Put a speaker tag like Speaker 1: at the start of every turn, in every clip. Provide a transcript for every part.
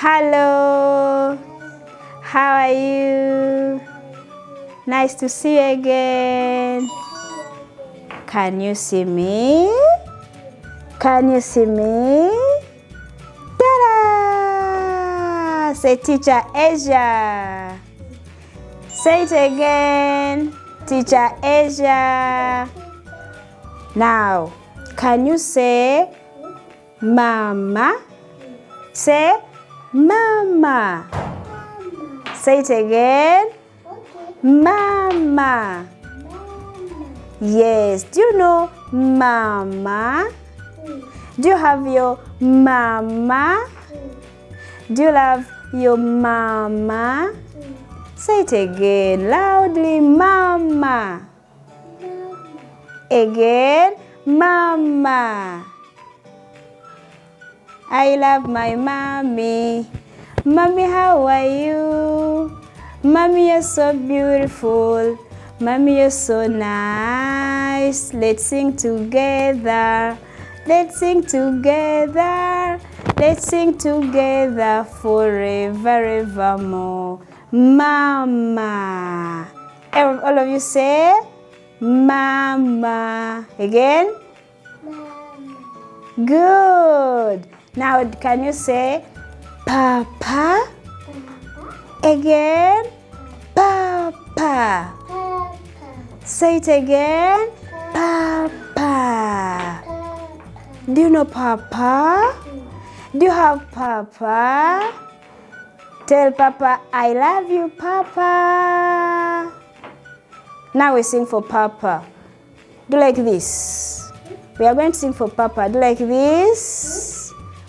Speaker 1: Hello. How are you? Nice to see you again. Can you see me? Can you see me? Ta-da! Say Teacher Asia. Say it again. Teacher Asia. Now, can you say Mama? Say Mama. Say it again. Mama. Yes. Do you know Mama? Do you have your mama? Do you love your mama? Say it again loudly. Mama. Again. Mama. I love my mommy. Mommy, how are you? Mommy, you're so beautiful. Mommy, you're so nice. Let's sing together. Let's sing together. Let's sing together forever, evermore. Mama. All of you say Mama. Again. Mama. Good. Now can you say Papa? Again. Papa. Say it again. Papa. Do you know Papa? Do you have Papa? Tell Papa, I love you, Papa. Now we sing for Papa. Do like this. We are going to sing for Papa. Do like this.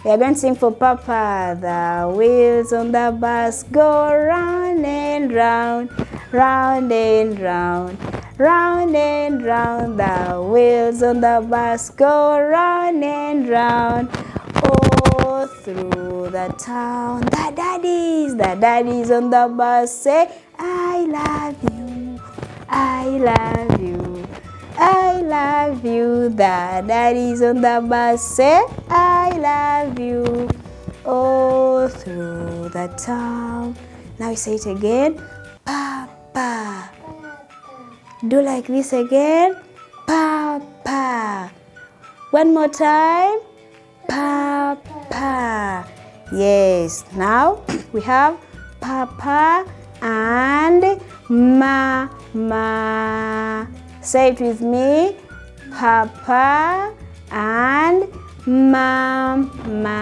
Speaker 1: We are going to sing for Papa. The wheels on the bus go round and round, round and round, round and round. The wheels on the bus go round and round. Oh, through the town. The daddies on the bus say, I love you, I love you, I love you. The daddies on the bus say, I love you. Oh, through the town. Now you say it again. Papa. Do like this again. Papa. One more time. Papa. Yes. Now we have Papa and Mama. Say it with me. Papa and Mama.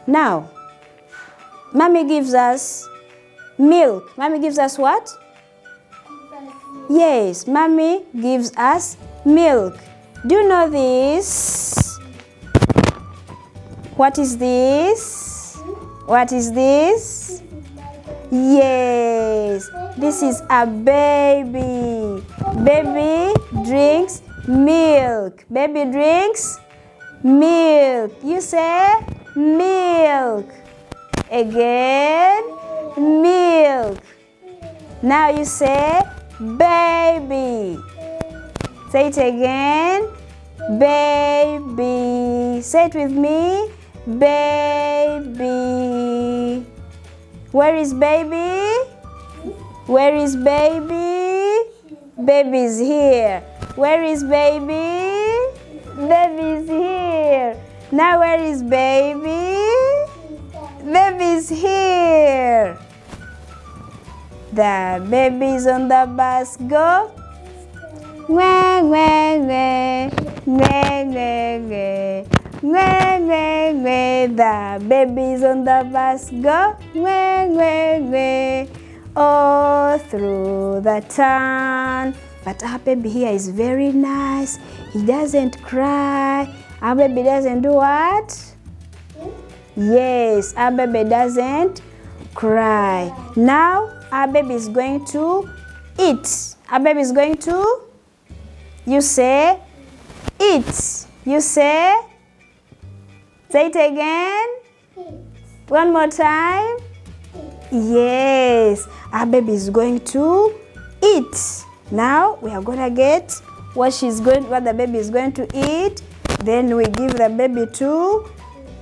Speaker 1: Now, Mommy gives us milk. Mommy gives us what? Yes, Mommy gives us milk. Do you know this? What is this? What is this? Yes, this is a baby. Baby drinks milk. Baby drinks milk. You say milk. Again, milk. Now you say baby. Say it again. Baby. Say it with me. Baby. Where is baby? Where is baby? Baby is here. Where is baby? Baby is here. Now where is baby? Baby is here. The babies on the bus go. Wah, wah, wah. Wah, wah, wah. Wah, wah, wah. The babies on the bus go. Wah, wah, wah. All through the town. But our baby here is very nice. He doesn't cry. Our baby doesn't do what? Yes, our baby doesn't cry. Now our baby is going to eat. Our baby is going to, you say, eat. You say it again. One more time. Yes, our baby is going to eat. Now we are gonna get what the baby is going to eat. Then we give the baby to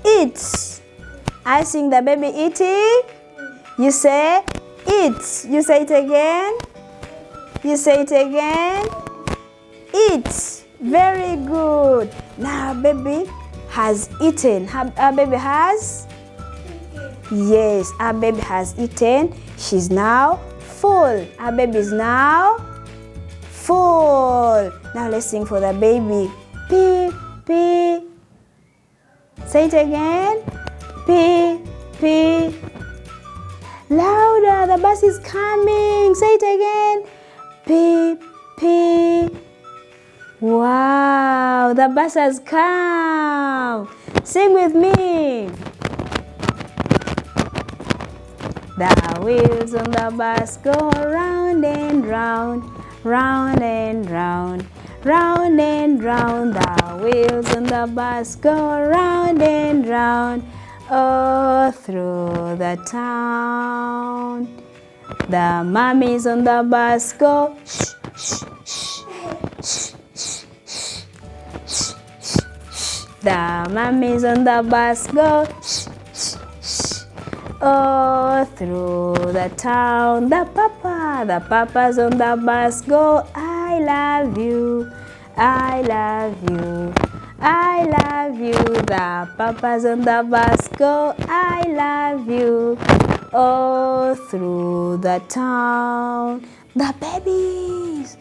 Speaker 1: eat. I sing, the baby eating. You say, eat. You say it again. You say it again. Eat. Very good. Now, baby has eaten. Our baby has? Yes, our baby has eaten. She's now full. Our baby is now full. Now let's sing for the baby. Pee, pee. Say it again. Pee, pee. Louder, the bus is coming. Say it again. Pee, pee. Wow, the bus has come. Sing with me. The wheels on the bus go round and round, round and round, round and round. The wheels on the bus go round and round, all through the town. The mummies on the bus go shh, shh, shh, shh, shh, shh, shh, shh, shh. The mummies on the bus go shh, shh, shh, all through the town. The papas on the bus go, I love you, I love you, I love you. The papas on the bus go, I love you, all through the town. The babies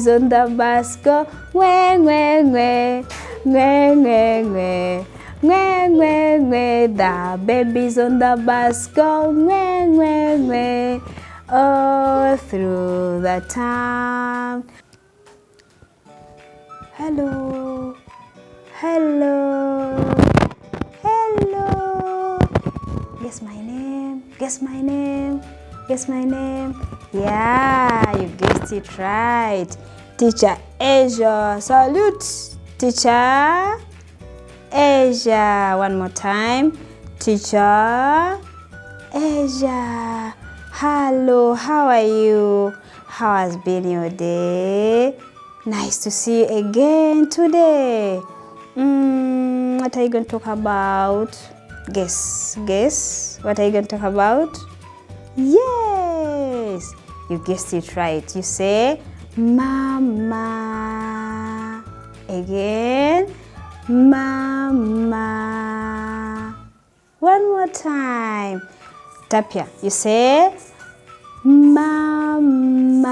Speaker 1: on the bus go, wah, wah, wah, wah, wah, wah. Wah, wah, wah. The babies on the bus go, wah, wah, wah, all through the town. Hello, hello, hello. Guess my name, guess my name, guess my name. Yeah, you guessed it right. Teacher Asia. Salute, Teacher Asia. One more time. Teacher Asia. Hello, how are you? How has been your day? Nice to see you again today. What are you going to talk about? Guess. What are you going to talk about? Yes, you guessed it right. You say Mama. Again, Mama. One more time. Tapia, you say Mama.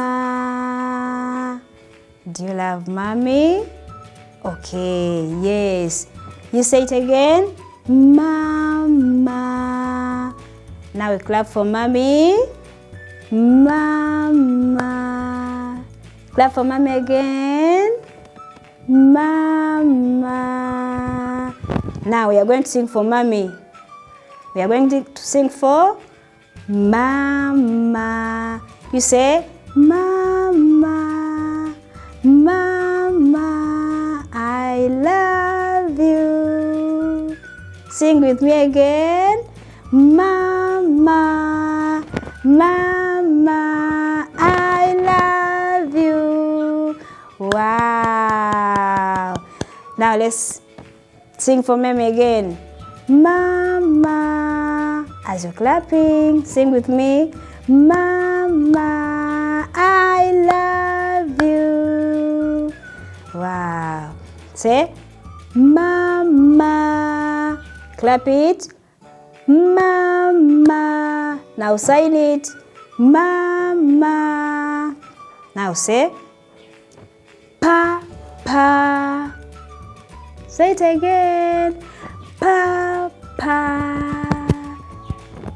Speaker 1: Do you love Mommy? Okay, yes. You say it again. Mama. Now we clap for Mommy. Mama. Clap for Mommy again. Mama. Now we are going to sing for Mommy. We are going to sing for Mama. You say Mama, Mama, I love you. Sing with me again. Mama, Mama, I love you. Wow. Now let's sing for Mommy again. Mama. As you're clapping, sing with me. Mama, I love you. Wow. Say, Mama. Clap it. Mama. Now sign it. Mama. Now say, Papa. Say it again. Papa.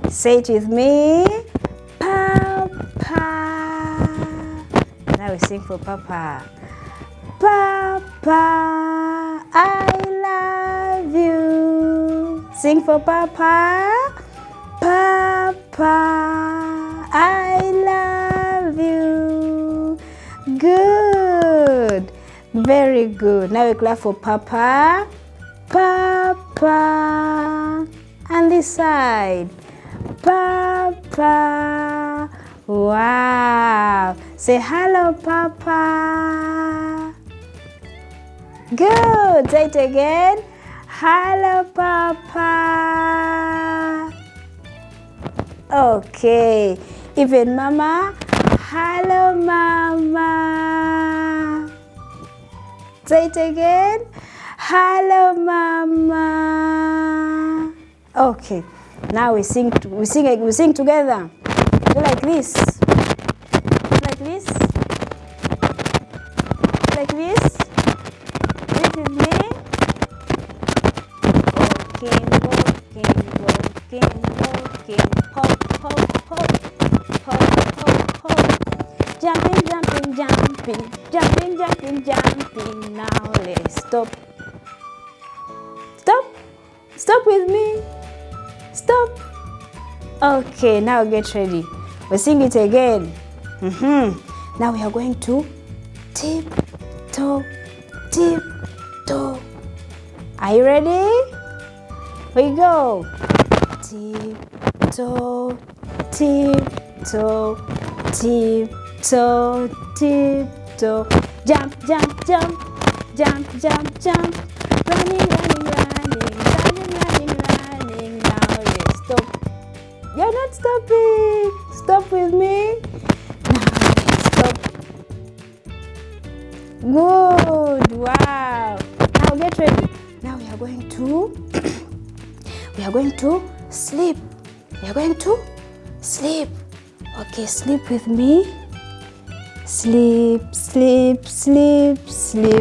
Speaker 1: Say it with me. Papa. Now we sing for Papa. Papa, I love you. Sing for Papa. Papa, I love you. Good. Very good. Now we clap for Papa. Papa. And this side. Papa. Wow. Say hello, Papa. Good. Say it again. Hello, Papa. Okay. Even Mama. Hello, Mama. Say it again. Hello, Mama. Okay. Now we sing together. Do like this. Like this. Like this. This is me. Walking, walking, walking, walking. Hop, hop, hop. Hop, hop, hop. Jumping, jumping, jumping. Jumping, jumping, jumping. Now let's stop. Stop. Stop with me. Stop. Okay, now get ready. We'll sing it again. Now we are going to tip-toe, tip-toe. Are you ready? We go. Tip-toe, tip-toe, tip-toe, tip-toe. Jump, jump, jump. Jump, jump, jump. Running, running, running. Running, running, running. Now let's stop. You're not stopping. Stop with me. Now let's stop. Good. Wow. Now get ready. Now we are going to sleep. We are going to sleep. Okay, sleep with me. Sleep, sleep, sleep, sleep.